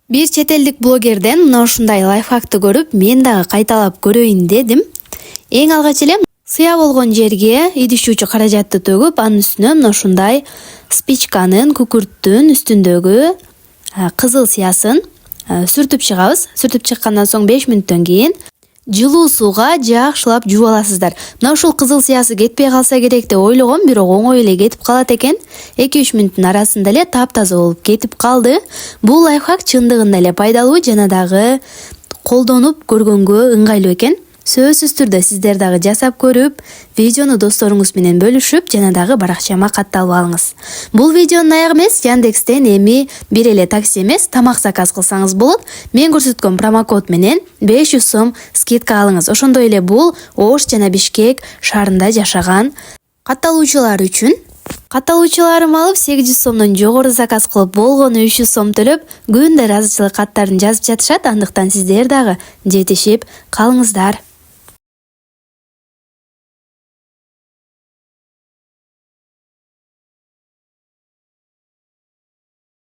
Бир чет элдик блогерден мына ушундай лайфхакты көрүп, мен дагы кайталап көрөйүн дедим. Эң алгач эле сыя болгон жерге идиш жуучу каражатты төгүп, анын үстүнө мына ушундай спичканын күкүрттүн үстүндөгү кызыл сыясын сүртүп чыгабыз. Сүртүп чыккандан соң 5 мүнөттөн кийин жылуу сууга жакшылап жууп аласыздар. Мына ушул кызыл сыясы кетпей калса керек деп ойлогом, бирок оңой эле кетип калат экен. 2-3 мүнөттүн арасында эле таптаза болуп кетип калды. Бул лайфхак чындыгында эле пайдалуу жана дагы колдонуп көргөнгө ыңгайлуу экен. Сөзсүз түрдө сиздер дагы жасап көрүп, видеону досторуңуз менен бөлүшүп, жана дагы баракчама катталып алыңыз. Бул видеонун аягы эмес, Яндекстен эми бир эле такси эмес, тамак заказ кылсаңыз болот. Мен көрсөткөн промокод менен 500 сом скидка алыңыз. Ошондой эле бул Ош жана Бишкек шаарында жашаган катталуучулар үчүн. Катталуучуларым алып 800 сомдон жогору заказ кылып болгону 300 сом төлөп, күндө ыраазычылык каттарын жазып жатышат. Андыктан сиздер дагы жетишип калыңыздар.